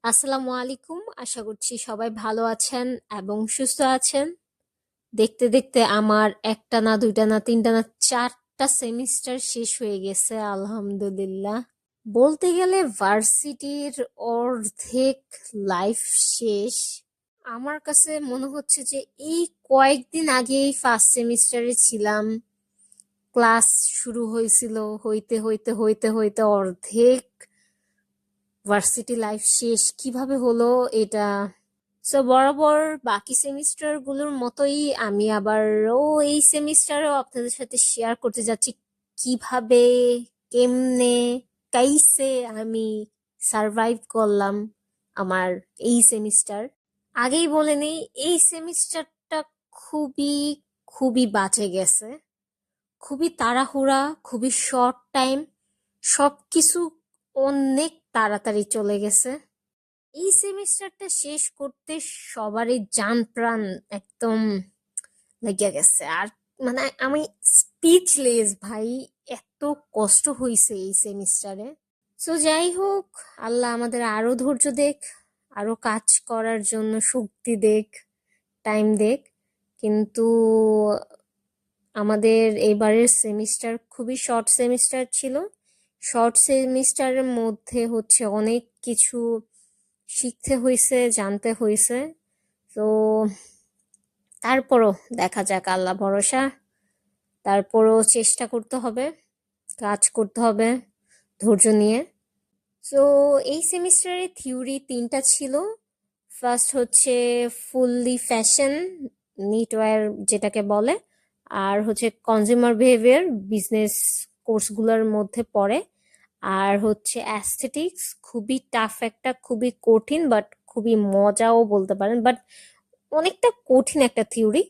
আসসালামু আলাইকুম। আশা করছি সবাই ভালো আছেন এবং সুস্থ আছেন। দেখতে দেখতে আমার একটা না দুইটা না তিনটা না চারটা সেমিস্টার শেষ হয়ে গেছে, আলহামদুলিল্লাহ। বলতে গেলে ভার্সিটির অর্ধেক লাইফ শেষ। আমার কাছে মনে হচ্ছে যে এই কয়েকদিন আগেই ফার্স্ট সেমিস্টারে ছিলাম, ক্লাস শুরু হয়েছিল, হইতে হইতে হইতে হইতে অর্ধেক ভার্সিটি লাইফ শেষ কিভাবে হলো এটা। সো বরাবর বাকি সেমিস্টার গুলোর মতোই আমি আবারও এই সেমিস্টারেও আপনাদের সাথে শেয়ার করতে যাচ্ছি কিভাবে, কেমনে, কাইসে আমি সারভাইভ করলাম আমার এই সেমিস্টার। আগেই বলে নেই, এই সেমিস্টারটা খুবই খুবই বাজে গেছে। খুবই তাড়াহুড়া, খুবই শর্ট টাইম, সবকিছু অনেক তাড়াতাড়ি চলে গেছে। এই সেমিস্টারটা শেষ করতে সবারই জান প্রাণ একদম লেগে গেছে। আর মানে আমি স্পিচলেস ভাই, এত কষ্ট হয়েছে এই সেমিস্টারে। সো যাই হোক, আল্লাহ আমাদের আরো ধৈর্য দেখ, আরো কাজ করার জন্য শক্তি দেখ, টাইম দেখ। কিন্তু আমাদের এবারের সেমিস্টার খুবই শর্ট সেমিস্টার ছিল। শর্ট সেমিস্টারের মধ্যে হচ্ছে অনেক কিছু শিখতে হয়েছে, জানতে হয়েছে। তো তারপরও দেখা যাক, আল্লাহ ভরসা। তারপরও চেষ্টা করতে হবে, কাজ করতে হবে ধৈর্য নিয়ে। তো এই সেমিস্টারে থিওরি তিনটা ছিল। ফার্স্ট হচ্ছে ফুললি ফ্যাশন নিটওয়্যার যেটাকে বলে, আর হচ্ছে কনজিউমার বিহেভিয়ার বিজনেস কোর্সগুলোর মধ্যে পড়ে, আর হচ্ছে অ্যাস্থেটিক্স, খুবই টাফ একটা, খুবই কঠিন বাট খুবই মজাও বলতে পারেন, বাট অনেকটা কঠিন একটা থিওরি।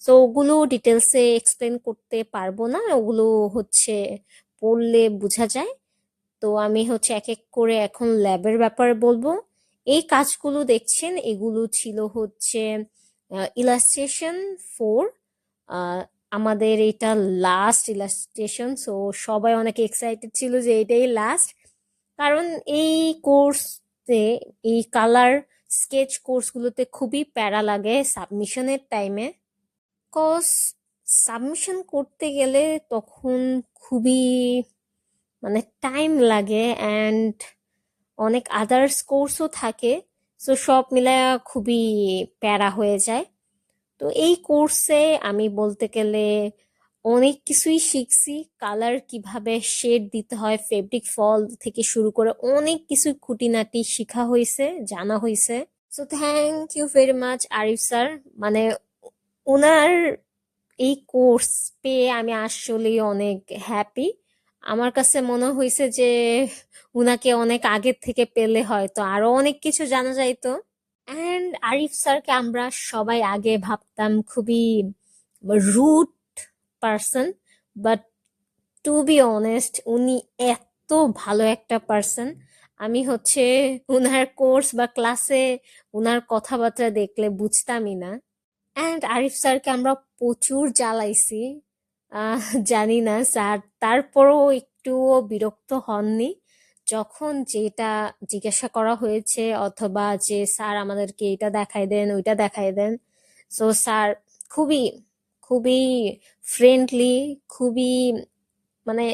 তো ওগুলো ডিটেলসে এক্সপ্লেন করতে পারবো না, ওগুলো হচ্ছে পড়লে বোঝা যায়। তো আমি হচ্ছে এক এক করে এখন ল্যাবের ব্যাপারে বলবো। এই কাজগুলো দেখছেন, এগুলো ছিল হচ্ছে ইলাস্ট্রেশন 4। আমাদের এটা লাস্ট ইলাস্ট্রেশন, সো সবাই অনেক এক্সাইটেড ছিল যে এটাই লাস্ট। কারণ এই কোর্সে, এই কালার স্কেচ কোর্সগুলোতে খুবই প্যারা লাগে সাবমিশনের টাইমে। কজ সাবমিশন করতে গেলে তখন খুবই মানে টাইম লাগে, অ্যান্ড অনেক আদার্স কোর্সও থাকে। সো সব মিলায়া খুবই প্যারা হয়ে যায়। তো এই কোর্সে আমি বলতে গেলে অনেক কিছুই শিখছি। কালার কিভাবে শেড দিতে হয়, ফেব্রিক ফল থেকে শুরু করে অনেক কিছু খুঁটিনাটি শিখা হয়েছে, জানা হয়েছে। So thank you very much Arif sir. মানে ওনার এই কোর্স পেয়ে আমি আসলেই অনেক হ্যাপি। আমার কাছে মনে হয়েছে যে উনাকে অনেক আগের থেকে পেলে হয়তো আরো অনেক কিছু জানা যাইতো। অ্যান্ড আরিফ স্যারকে আমরা সবাই আগে ভাবতাম খুবই rude person, but to be honest উনি এত ভালো একটা পার্সন। আমি হচ্ছে উনার কোর্স বা ক্লাসে উনার কথাবার্তা দেখলে বুঝতামই না। অ্যান্ড আরিফ স্যারকে আমরা প্রচুর জ্বালাইছি। জানি না স্যার তারপরও একটুও বিরক্ত হননি যখন যেটা জিজ্ঞাসা করা হয়েছে, অথবা যে স্যার আমাদেরকে এটা দেখাই দেন, ওইটা দেখাই দেন। সো স্যার খুবই খুবই ফ্রেন্ডলি, খুবই মানে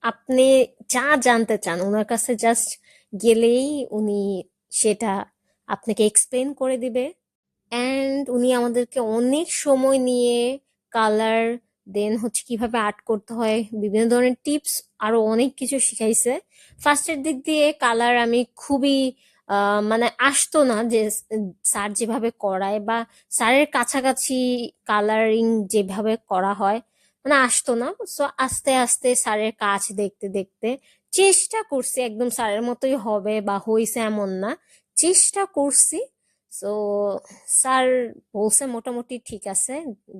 আপনি যা জানতে চান ওনার কাছে জাস্ট গেলেই উনি সেটা আপনাকে এক্সপ্লেন করে দিবে। অ্যান্ড উনি আমাদেরকে অনেক সময় নিয়ে কালার, দেন হচ্ছে কিভাবে আর্ট করতে হয়, বিভিন্ন ধরনের টিপস, আরো অনেক কিছু শিখাইছে। ফার্স্টের দিক দিয়ে কালার আমি খুবই মানে আসতো না যে স্যার যেভাবে করায় বা স্যারের কাছাকাছি কালারিং যেভাবে করা হয়, মানে আসতো না। সো আস্তে আস্তে স্যারের কাজ দেখতে দেখতে চেষ্টা করছি একদম স্যারের মতোই হবে বা হইছে এমন না, চেষ্টা করছি। সো স্যার বলছে মোটামুটি ঠিক আছে,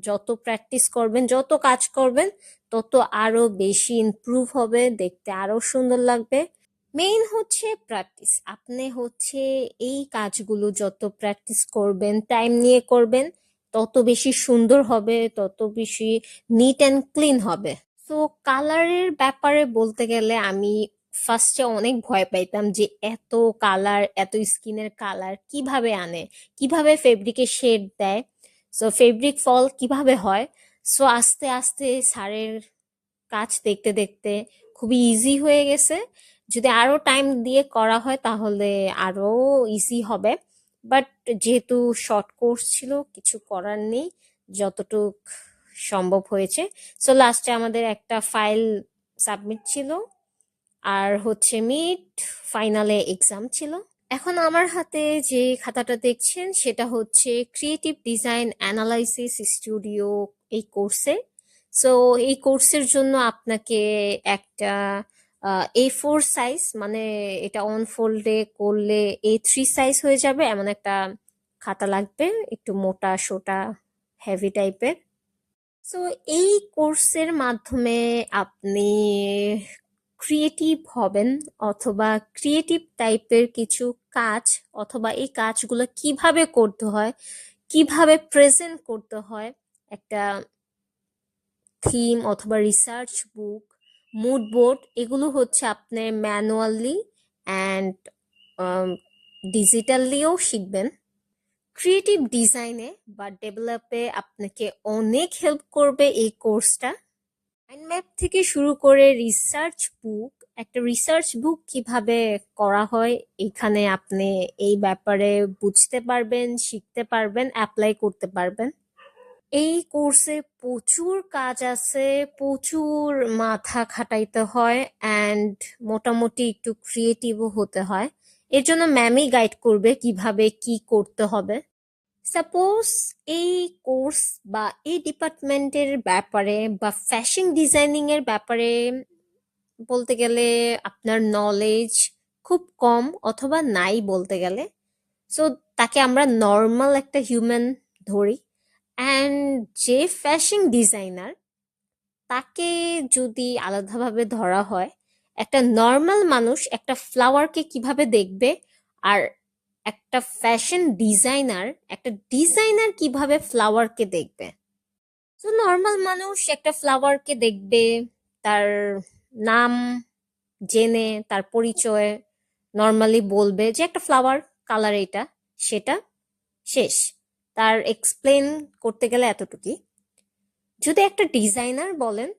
যত প্র্যাকটিস করবেন, যত কাজ করবেন, তত আরো বেশি ইমপ্রুভ হবে, দেখতে আরো সুন্দর লাগবে। মেইন হচ্ছে প্র্যাকটিস। আপনি হচ্ছে এই কাজগুলো যত প্র্যাকটিস করবেন, টাইম নিয়ে করবেন, তত বেশি সুন্দর হবে, তত বেশি নিট অ্যান্ড ক্লিন হবে। তো কালারের ব্যাপারে বলতে গেলে আমি ফার্স্টে অনেক ভয় পাইতাম যে এত কালার, এত স্কিনের কালার কিভাবে আনে, কিভাবে ফেব্রিকে শেড দেয়, সো ফেব্রিক ফল কিভাবে হয়। সো আস্তে আস্তে স্যারের কাজ দেখতে দেখতে খুবই ইজি হয়ে গেছে। যদি আরো টাইম দিয়ে করা হয় তাহলে আরো ইজি হবে, বাট যেহেতু শর্ট কোর্স ছিল কিছু করার নেই, যতটুক সম্ভব হয়েছে। সো লাস্টে আমাদের একটা ফাইল সাবমিট ছিল, আর হচ্ছে মিড ফাইনালে এক্সাম ছিল। এখন আমার হাতে যে খাতাটা দেখছেন সেটা হচ্ছে ক্রিয়েটিভ ডিজাইন অ্যানালাইসিস স্টুডিও এই কোর্সে। সো এই কোর্সের জন্য আপনাকে একটা A4 সাইজ, মানে এটা অন ফোল্ডে করলে A3 সাইজ হয়ে যাবে এমন একটা খাতা লাগবে, একটু মোটা সোটা হেভি টাইপের। সো এই কোর্সের মাধ্যমে আপনি ক্রিয়েটিভ হবেন, অথবা ক্রিয়েটিভ টাইপের কিছু কাজ, অথবা এই কাজগুলো কিভাবে করতে হয়, কিভাবে প্রেজেন্ট করতে হয়, একটা থিম অথবা রিসার্চ বুক, মুড বোর্ড, এগুলো হচ্ছে আপনি ম্যানুয়ালি অ্যান্ড ডিজিটালিও শিখবেন। ক্রিয়েটিভ ডিজাইনে বা ডেভেলপে আপনাকে অনেক হেল্প করবে এই কোর্সটা। মাইন্ড ম্যাপ থেকে শুরু করে রিসার্চ বুক, একটা রিসার্চ বুক কিভাবে করা হয় এখানে আপনি এই ব্যাপারে বুঝতে পারবেন, শিখতে পারবেন, অ্যাপ্লাই করতে পারবেন। এই কোর্সে প্রচুর কাজ আছে, প্রচুর মাথা খাটাইতে হয়, অ্যান্ড মোটামুটি একটু ক্রিয়েটিভও হতে হয়। এর জন্য ম্যামই গাইড করবে কিভাবে কি করতে হবে। সাপোজ এই কোর্স বা এই ডিপার্টমেন্টের ব্যাপারে বা ফ্যাশন ডিজাইনিং এর ব্যাপারে বলতে গেলে আপনার নলেজ খুব কম অথবা নাই বলতে গেলে, সো তাকে আমরা নর্মাল একটা হিউম্যান ধরি। অ্যান্ড যে ফ্যাশন ডিজাইনার, তাকে যদি আলাদাভাবে ধরা হয়, একটা নর্মাল মানুষ একটা ফ্লাওয়ারকে কিভাবে দেখবে, আর একটা ফ্যাশন ডিজাইনার, একটা ডিজাইনার কিভাবে ফ্লাওয়ারকে দেখবে। তো নর্মাল মানুষ একটা ফ্লাওয়ারকে দেখবে, তার নাম জেনে তার পরিচয় নর্মালি বলবে যে একটা ফ্লাওয়ার, কালার এটা সেটা, শেষ। তার এক্সপ্লেন করতে গেলে এতটুকুই। যদি একটা ডিজাইনার বলেন,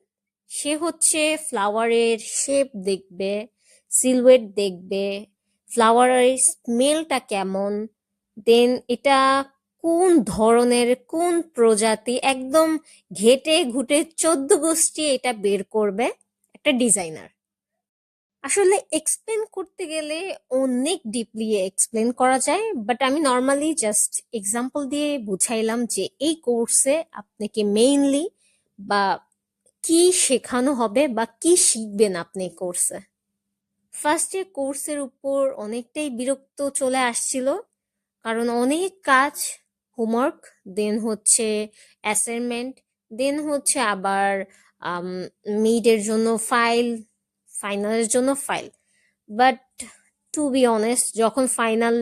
সে হচ্ছে ফ্লাওয়ারের শেপ দেখবে, সিলুয়েট দেখবে, ফ্লাওয়ারের স্মেলটা কেমন, দেন এটা কোন ধরনের, কোন প্রজাতি, একদম ঘেটে ঘুটে 14 গোষ্ঠী এটা বের করবে একটা ডিজাইনার। আসলে এক্সপ্লেন করতে গেলে অনেক ডিপলি এক্সপ্লেন করা যায়, বাট আমি নর্মালি জাস্ট এক্সাম্পল দিয়ে বুঝাইলাম যে এই কোর্সে আপনাকে মেইনলি বা কি শেখানো হবে বা কি শিখবেন আপনি এই কোর্সে। ফার্স্টে কোর্সের উপর অনেকটাই বিরক্ত চলে আসছিল, কারণ অনেক কাজ, হোমওয়ার্ক, দেন হচ্ছে অ্যাসাইনমেন্ট, দেন হচ্ছে আবার মিডের জন্য ফাইল, ফাইনালের জন্য file. But to be honest, যখন ফাইনাল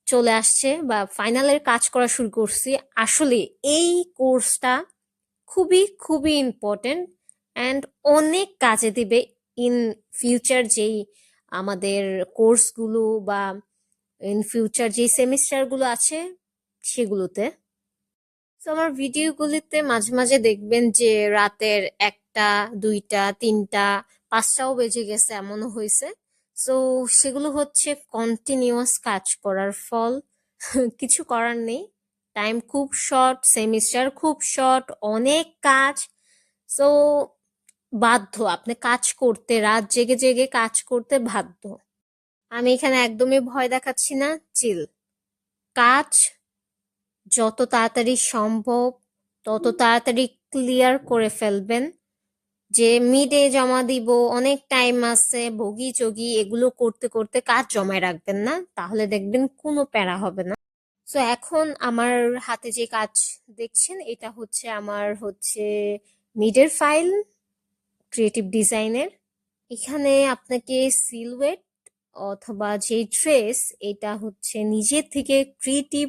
চলে আসছে বা ফাইনালের কাজ করা শুরু করছি, আসলে এই কোর্সটা খুবই খুবই ইম্পর্টেন্ট অ্যান্ড অনেক কাজে দিবে ইন ফিউচার, যেই আমাদের কোর্সগুলো বা ইন ফিউচার যে সেমিস্টারগুলো আছে সেগুলোতে। তো আমার ভিডিওগুলিতে মাঝে মাঝে দেখবেন যে রাতের 1টা 2টা 3টা 5টাও বেজে গেছে, এমনও হয়েছে। সো সেগুলো হচ্ছে কন্টিনিউয়াস কাজ করার ফল। কিছু করার নেই, টাইম খুব শর্ট, সেমিস্টার খুব শর্ট, অনেক কাজ। সো বাধ্য আপনি কাজ করতে, রাত জেগে জেগে কাজ করতে বাধ্য। আমি এখানে একদমই ভয় দেখাচ্ছি না, চিল। কাজ যত তাড়াতাড়ি সম্ভব তত তাড়াতাড়ি ক্লিয়ার করে ফেলবেন। যে মিডে জমা দিব, অনেক টাইম আছে, বগি চগি এগুলো করতে করতে কাজ জমায় রাখবেন না, তাহলে দেখবেন কোনো প্যারা হবে না। সো এখন আমার হাতে যে কাজ দেখছেন এটা হচ্ছে আমার হচ্ছে মিডের ফাইল ক্রিয়েটিভ ডিজাইনের। এখানে আপনাকে সিলুয়েট অথবা যে ড্রেস, এটা হচ্ছে নিজের থেকে ক্রিয়েটিভ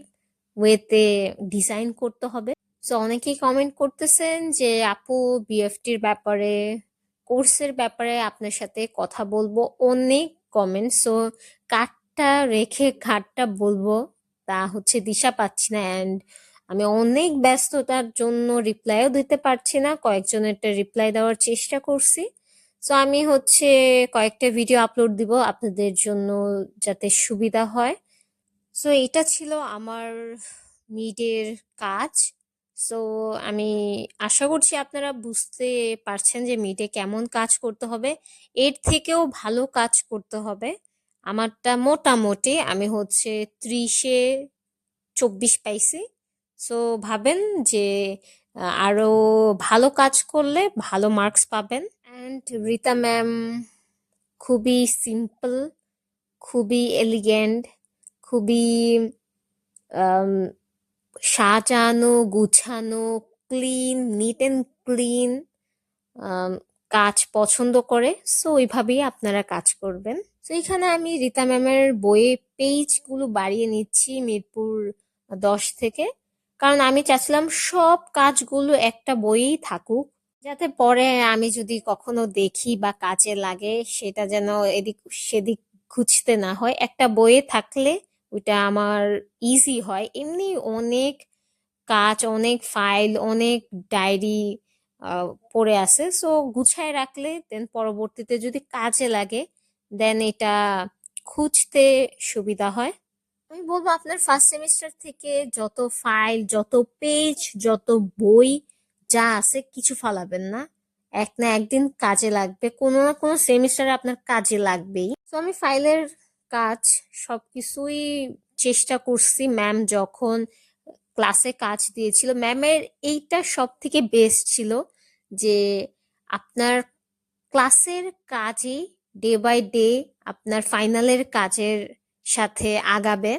ওয়েতে ডিজাইন করতে হবে। সো অনেকেই কমেন্ট করতেছেন যে আপু বিএফটির ব্যাপারে কোর্সের ব্যাপারে আপনার সাথে কথা বলবো, অনেক কমেন্ট। সো কাঠটা রেখে ঘাটটা বলবো তা হচ্ছে দিশা পাচ্ছি না, অ্যান্ড আমি অনেক ব্যস্ততার জন্য রিপ্লাইও দিতে পারছি না। কয়েকজনেরটা রিপ্লাই দেওয়ার চেষ্টা করছি। সো আমি হচ্ছে কয়েকটা ভিডিও আপলোড দিব আপনাদের জন্য যাতে সুবিধা হয়। সো এটা ছিল আমার মিডের কাজ। সো আমি আশা করছি আপনারা বুঝতে পারছেন যে মিডে কেমন কাজ করতে হবে। এর থেকেও ভালো কাজ করতে হবে। আমারটা মোটামুটি আমি হচ্ছে 30-এ 24 পাইছি। সো ভাবেন যে আরো ভালো কাজ করলে ভালো মার্কস পাবেন। অ্যান্ড রীতা ম্যাম খুবই সিম্পল, খুবই এলিগেন্ট, খুবই আম, সাজানো গুছানো, ক্লিন, নিট অ্যান্ড ক্লিন কাজ পছন্দ করে। সো ওইভাবেই আপনারা কাজ করবেন। তো এখানে আমি রীতা ম্যামের বইয়ে পেজগুলো বাড়িয়ে নিচ্ছি মিরপুর 10 থেকে, কারণ আমি চাচ্ছিলাম সব কাজগুলো একটা বইয়েই থাকুক, যাতে পরে আমি যদি কখনো দেখি বা কাজে লাগে সেটা যেন এদিক সেদিক খুঁজতে না হয়। একটা বইয়ে থাকলে ওইটা আমার ইজি হয়। এমনি অনেক কাজ, অনেক ফাইল, অনেক ডায়েরি পড়ে আছে। সো গুছায় রাখলে দেন পরবর্তীতে যদি কাজে লাগে দেন এটা খুঁজতে সুবিধা হয়। আমি বলবো আপনার ফার্স্ট সেমিস্টার থেকে যত ফাইল, যত পেজ, যত বই যা আছে কিছু ফালাবেন না। এক না একদিন কাজে লাগবে, কোনো না কোনো সেমিস্টারে আপনার কাজে লাগবেই। তো আমি ফাইলের কাজ সবকিছুই চেষ্টা করছি। ম্যাম যখন ক্লাসে কাজ দিয়েছিল, ম্যামের এইটা সব থেকে বেস্ট ছিল যে আপনার ক্লাসের কাজই ডে বাই ডে আপনার ফাইনালের কাজের সাথে আগাবে।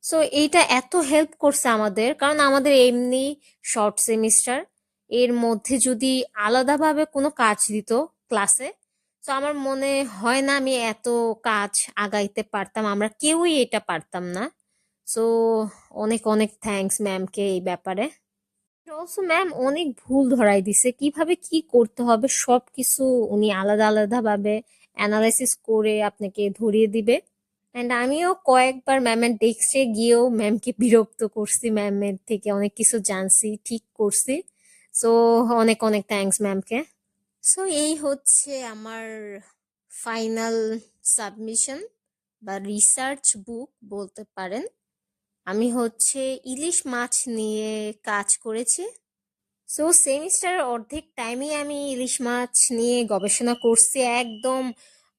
সো এইটা এত হেল্প করছে আমাদের, কারণ আমাদের এমনি শর্ট সেমিস্টার, এর মধ্যে যদি আলাদাভাবে কোনো কাজ দিত ক্লাসে, তো আমার মনে হয় না আমি এত কাজ আগাইতে পারতাম, আমরা কেউই এটা পারতাম না। সো অনেক অনেক থ্যাঙ্কস ম্যামকে এই ব্যাপারে। অলসো ম্যাম অনেক ভুল ধরাই দিছে, কিভাবে কি করতে হবে সবকিছু উনি আলাদা আলাদা ভাবে অ্যানালাইসিস করে আপনাকে ধরিয়ে দিবে। অ্যান্ড আমিও কয়েকবার ম্যামের ডেস্কে গিয়েও ম্যামকে বিরক্ত করছি, ম্যামের থেকে অনেক কিছু জানছি, ঠিক করছি। সো অনেক অনেক থ্যাঙ্কস ম্যামকে। সো এই হচ্ছে আমার ফাইনাল সাবমিশন বা রিসার্চ বুক বলতে পারেন। আমি হচ্ছে ইলিশ মাছ নিয়ে কাজ করেছি। সো সেমিস্টারের অর্ধেক টাইমে আমি ইলিশ মাছ নিয়ে গবেষণা করছি, একদম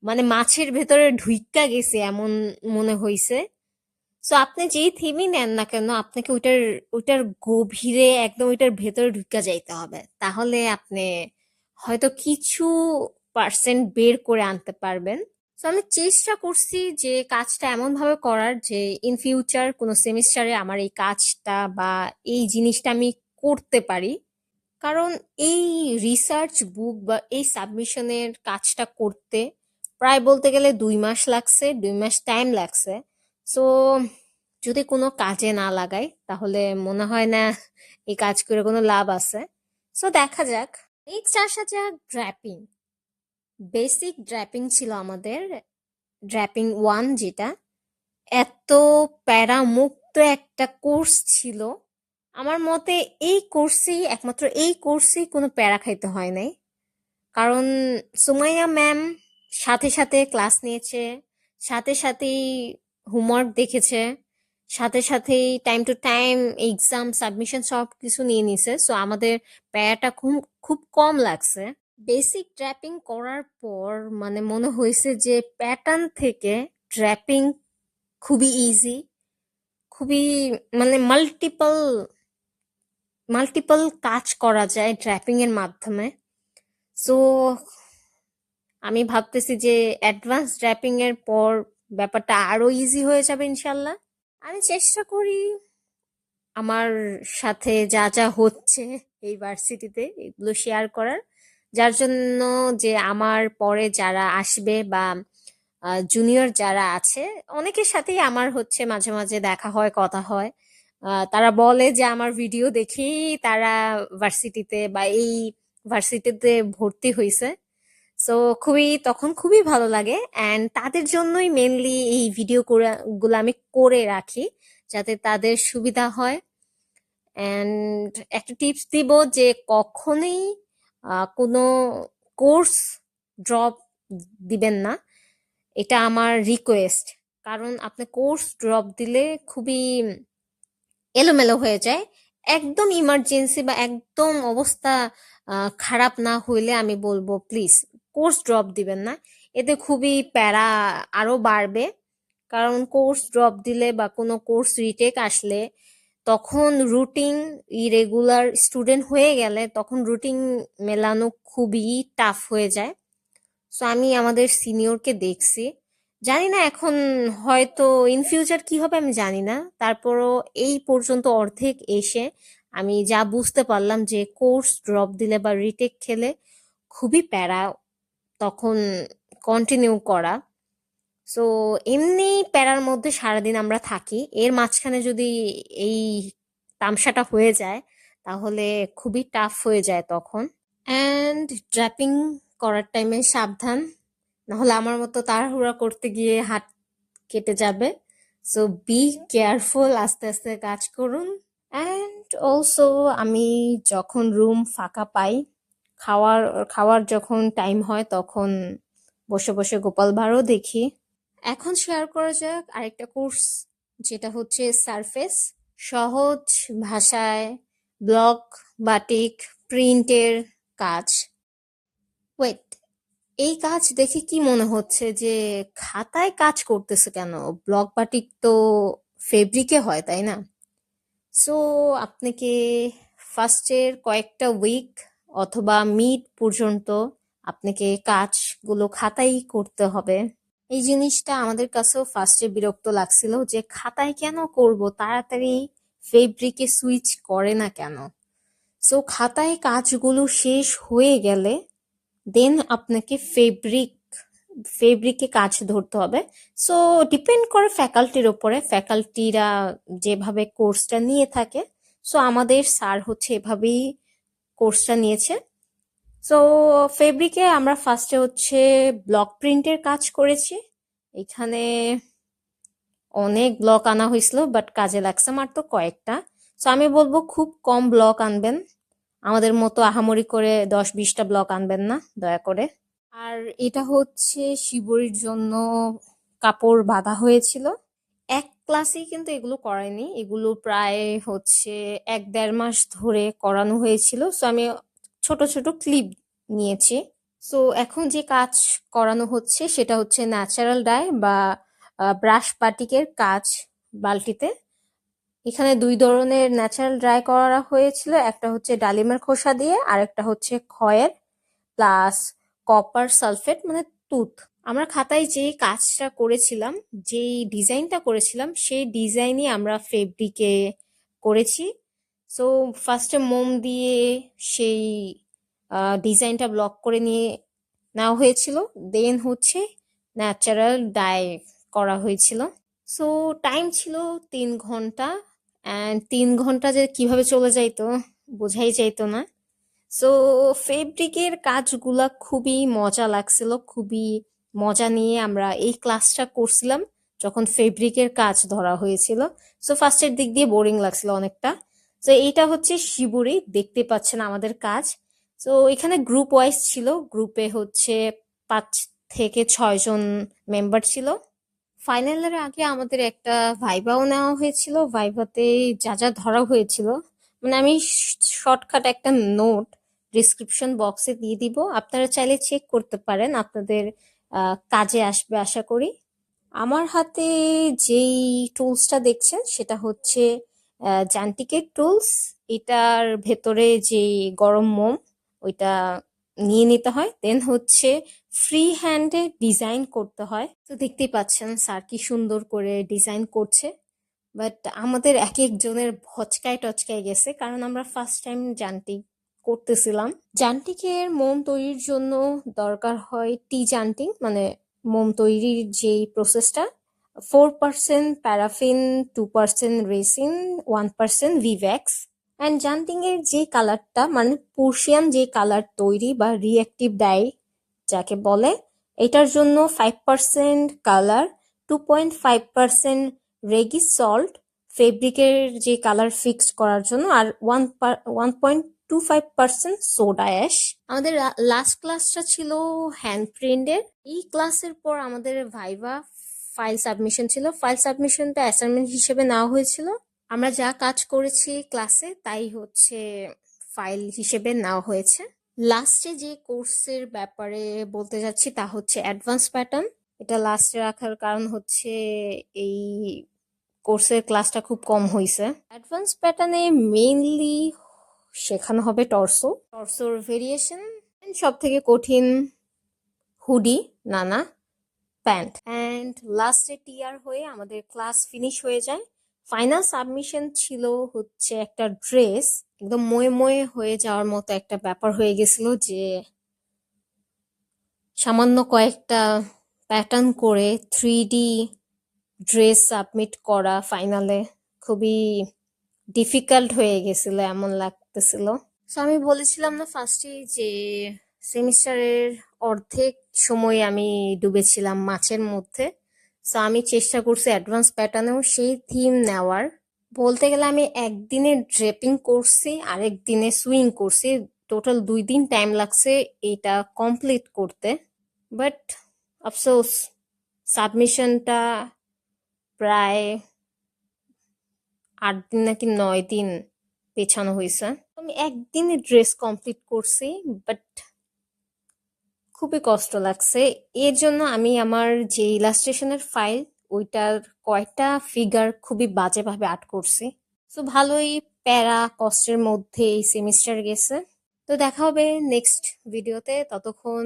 মানে মাছের ভেতরে ঢুইক্কা গেছে এমন মনে হইছে। সো আপনি যেই থিমই নেন না কেন আপনাকে ওইটার ওইটার গভীরে একদম ওইটার ভেতরে ঢুইক্কা যাইতে হবে, তাহলে আপনি হয়তো কিছু পার্সেন্ট বের করে আনতে পারবেন। তো আমি চেষ্টা করছি যে কাজটা এমন ভাবে করার যে ইন ফিউচার কোনো সেমিস্টারে আমার এই কাজটা বা এই জিনিসটা আমি করতে পারি। কারণ এই রিসার্চ বুক বা এই সাবমিশনের কাজটা করতে প্রায় বলতে গেলে 2 মাস লাগছে, 2 মাস টাইম লাগছে। সো যদি কোনো কাজে না লাগাই তাহলে মনে হয় না এই কাজ করে কোনো লাভ আছে। সো দেখা যাক। নেক্সট আসা যাক ড্র্যাপিং। বেসিক ড্র্যাপিং ছিল আমাদের, ড্র্যাপিং 1 যেটা। এত প্যারামুক্ত একটা কোর্স ছিল আমার মতে। এই কোর্সেই একমাত্র এই কোর্সেই কোনো প্যারা খাইতে হয় নাই, কারণ সুমাইয়া ম্যাম সাথে সাথে ক্লাস নিয়েছে, সাথে সাথেই হোমওয়ার্ক দেখেছে, সাথে সাথেই time to time exam submission সব কিছু নিয়ে নিছে। সো আমাদের প্যারাটা খুব খুব কম লাগছে। বেসিক ড্র্যাপিং করার পর মানে মনে হয়েছে যে প্যাটার্ন থেকে ড্র্যাপিং খুবই ইজি, খুবই মানে মাল্টিপল মাল্টিপল কাজ করা যায় ড্র্যাপিং এর মাধ্যমে। সো আমি ভাবতেছি যে অ্যাডভান্স ড্র্যাপিং এর পর ব্যাপারটা আরো ইজি হয়ে যাবে ইনশাল্লাহ। আমি চেষ্টা করি আমার সাথে যা যা হচ্ছে এই ভার্সিটিতে এগুলো শেয়ার করার, যার জন্য যে আমার পরে যারা আসবে বা জুনিয়র যারা আছে অনেকের সাথেই আমার হচ্ছে মাঝে মাঝে দেখা হয়, কথা হয়। তারা বলে যে আমার ভিডিও দেখেই তারা ভার্সিটিতে বা এই ভার্সিটিতে ভর্তি হয়েছে। সো তখন খুবই ভালো লাগে অ্যান্ড তাদের জন্যই মেনলি এই ভিডিও গুলো আমি করে রাখি যাতে তাদের সুবিধা হয়। অ্যান্ড একটা টিপস দিব যে কখনোই কোনো কোর্স ড্রপ দিবেন না, এটা আমার রিকোয়েস্ট। কারণ আপনি কোর্স ড্রপ দিলে খুবই এলোমেলো হয়ে যায়। একদম ইমার্জেন্সি বা একদম অবস্থা খারাপ না হইলে আমি বলবো প্লিজ কোর্স ড্রপ দিবেন না, এতে খুবই প্যারা আরো বাড়বে। কারণ কোর্স ড্রপ দিলে বা কোনো কোর্স রিটেক আসলে তখন রুটিন ইরেগুলার স্টুডেন্ট হয়ে গেলে তখন রুটিন মেলানো খুবই টাফ হয়ে যায়। সো আমি আমাদের সিনিয়রকে দেখছি, জানি না এখন হয়তো ইন ফিউচার কি হবে আমি জানি না, তারপরও এই পর্যন্ত অর্ধেক এসে আমি যা বুঝতে পারলাম যে কোর্স ড্রপ দিলে বা রিটেক খেলে খুবই প্যারা তখন কন্টিনিউ করা। সো এমনি প্যারার মধ্যে সারাদিন আমরা থাকি, এর মাঝখানে যদি এই তামসাটা হয়ে যায় তাহলে খুবই টাফ হয়ে যায় তখন। অ্যান্ড ড্র্যাপিং করার টাইমে সাবধান, নাহলে আমার মতো তাড়াহুড়া করতে গিয়ে হাত কেটে যাবে। সো বি কেয়ারফুল, আস্তে আস্তে কাজ করুন। অ্যান্ড অলসো আমি যখন রুম ফাঁকা পাই, খাওয়ার খাওয়ার যখন টাইম হয় তখন বসে বসে গোপাল ভাঁড়ও দেখি। এখন শেয়ার করা যাক আরেকটা কোর্স, যেটা হচ্ছে সারফেস। সহজ ভাষায় ব্লক, বাটিক, প্রিন্টের কাজ। ওয়েট, এই কাজ দেখে কি মনে হচ্ছে যে খাতায় কাজ করতেছে কেন? ব্লক বাটিক তো ফেব্রিকে হয়, তাই না? সো আপনাকে ফার্স্টের কয়েকটা উইক অথবা মিড পর্যন্ত আপনাকে কাজগুলো খাতায় করতে হবে। এই জিনিসটা আমাদের কাছেও ফার্স্টে বিরক্ত লাগছিল যে খাতায় কেন করব, তাড়াতাড়ি ফেব্রিকে সুইচ করে না কেন। সো খাতায় কাজগুলো শেষ হয়ে গেলে দেন আপনাকে ফেব্রিকে কাজ ধরতে হবে। সো ডিপেন্ড করে ফ্যাকাল্টির উপরে, ফ্যাকাল্টিরা যেভাবে কোর্সটা নিয়ে থাকে। সো আমাদের স্যার হচ্ছে এভাবেই কোর্সটা নিয়েছে। সো ফেব্রিকে আমরা ফার্স্টে হচ্ছে ব্লক প্রিন্টের কাজ করেছি। এখানে অনেক ব্লক আনা হয়েছিল বাট কাজে লাগছে মাত্র কয়েকটা। সো আমি বলবো খুব কম ব্লক আনবেন, আমাদের মতো আহামরি করে 10-20টা ব্লক আনবেন না দয়া করে। আর এটা হচ্ছে শিবরির জন্য কাপড় বাঁধা হয়েছিল। এক ক্লাসেই কিন্তু এগুলো করায়নি, এগুলো প্রায় হচ্ছে 1-1.5 মাস ধরে করানো হয়েছিল। সো আমি ছোট ছোট ক্লিপ নিয়েছি। সো এখন যে কাজ করানো হচ্ছে সেটা হচ্ছে ন্যাচারাল ডাই বা ব্রাশ বাটিকের কাজ বালতিতে। এখানে 2 ধরনের ন্যাচারাল ড্রাই করা হয়েছিল, একটা হচ্ছে ডালিমের খোসা দিয়ে আর একটা হচ্ছে খয়ের প্লাস কপার সালফেট মানে তুঁত। আমরা খাতায় যে কাজটা করেছিলাম, যেই ডিজাইনটা করেছিলাম সেই ডিজাইনই আমরা ফেব্রিকে করেছি। সো ফার্স্টে মোম দিয়ে সেই ডিজাইনটা ব্লক করে নিয়ে নেওয়া হয়েছিল, দেন হচ্ছে ন্যাচারাল ডাই করা হয়েছিল। সো টাইম ছিল 3 ঘন্টা, অ্যান্ড 3 ঘন্টা যে কিভাবে চলে যাইতো বোঝাই যাইতো না। সো ফেব্রিকের কাজগুলা খুবই মজা লাগছিল, খুবই মজা নিয়ে আমরা এই ক্লাসটা করছিলাম যখন ফেব্রিকের কাজ ধরা হয়েছিল। সো ফার্স্টের দিক দিয়ে বোরিং লাগছিল অনেকটা। তো এইটা হচ্ছে শিবুরি, দেখতে পাচ্ছেন আমাদের কাজ। সো এখানে গ্রুপ ওয়াইজ ছিল, গ্রুপে হচ্ছে 5 থেকে 6 জন মেম্বার ছিল। ফাইনালের আগে আমাদের একটা ভাইভাও নেওয়া হয়েছিল, ভাইভাতে যা যা ধরা হয়েছিল মানে আমি শর্টকাট একটা নোট ডিসক্রিপশন বক্সে দিয়ে দিব, আপনারা চাইলে চেক করতে পারেন, আপনাদের কাজে আসবে আশা করি। আমার হাতে যেই টুলসটা দেখছেন সেটা হচ্ছে জান্টিকের টুলস। এটার ভেতরে যে গরম মোম ওইটা নিয়ে নিতে হয়, দেন হচ্ছে ফ্রি হ্যান্ডে ডিজাইন করতে হয়। তো দেখতেই পাচ্ছেন স্যার কি সুন্দর করে ডিজাইন করছে, বাট আমাদের এক একজনের ভচকায় টচকায় গেছে কারণ আমরা ফার্স্ট টাইম জান্টিক করতেছিলাম। জান্টিকের মোম তৈরির জন্য দরকার হয় টি জান্টিং, মানে মোম তৈরির যেই প্রসেসটা, 4% প্যারাফিন, 2% রেসিন, 1% ভিভ্যাক্স। অ্যান্ড জান্টিং এর যে কালারটা মানে পোর্শিয়ান যে কালার তৈরি বা রিঅ্যাক্টিভ ডাই যাকে বলে। এটার জন্য 5% কালার, 2.5% রেগি সল্ট ফেব্রিকের যে কালার ফিক্স করার জন্য, আর 1.25% সোডা অ্যাশ। আমাদের লাস্ট ক্লাসটা ছিল হ্যান্ড প্রিন্টের। এই ক্লাসের পর আমাদের ভাইভা ফাইল সাবমিশন ছিল। ফাইল সাবমিশনটা অ্যাসাইনমেন্ট হিসেবে নেওয়া হয়েছিল। আমরা যা কাজ করেছি ক্লাসে তাই হচ্ছে ফাইল হিসেবে নেওয়া হয়েছে। লাস্টে যে কোর্সের ব্যাপারে বলতে যাচ্ছি তা হচ্ছে অ্যাডভান্স প্যাটার্ন। এটা লাস্টে রাখার কারণ হচ্ছে এই কোর্সের ক্লাসটা খুব কম হয়েছে। অ্যাডভান্স প্যাটার্নে মেইনলি শেখানো হবে টর্সোর ভেরিয়েশন, সব থেকে কঠিন হুডি, নানা, প্যান্ট, অ্যান্ড লাস্টে টিয়ার হয়ে আমাদের ক্লাস ফিনিশ হয়ে যায়। ফাইনাল সাবমিশন ছিল হচ্ছে একটা ড্রেস। একদম ময়ে ময়ে হয়ে যাওয়ার মতো একটা ব্যাপার হয়ে গেছিল যে সামান্য কয়েকটা প্যাটার্ন করে 3D ড্রেস সাবমিট করা ফাইনালে খুবই ডিফিকাল্ট হয়ে গেছিল, এমন লাগতেছিল। সো আমি বলেছিলাম না ফার্স্টে যে সেমিস্টারের অর্ধেক সময় আমি ডুবেছিলাম মাছের মধ্যে। সো আমি চেষ্টা করছি অ্যাডভান্স প্যাটার্নেও সেই থিম নেওয়ার। বলতে গেলে আমি একদিনে ড্রেপিং করছি, আরেক দিনে সুইং করছি। টোটাল 2 দিন টাইম লাগছে এটা কমপ্লিট করতে। বাট আফসোস সাবমিশনটা প্রায় 8 দিন নাকি 9 দিন পেছানো হয়েছে। আমি একদিনে ড্রেস কমপ্লিট করছি, বাট খুবই কষ্ট লাগছে। এর জন্য আমি আমার যে ইলাস্ট্রেশনের ফাইল ওইটার কয়েকটা ফিগার খুবই বাজেভাবে আর্ট করছি। তো ভালোই প্যারা কষ্টের মধ্যে এই সেমিস্টার গেছে। তো দেখা হবে নেক্সট ভিডিওতে। ততক্ষণ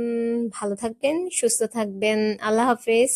ভালো থাকবেন, সুস্থ থাকবেন। আল্লাহ হাফেজ।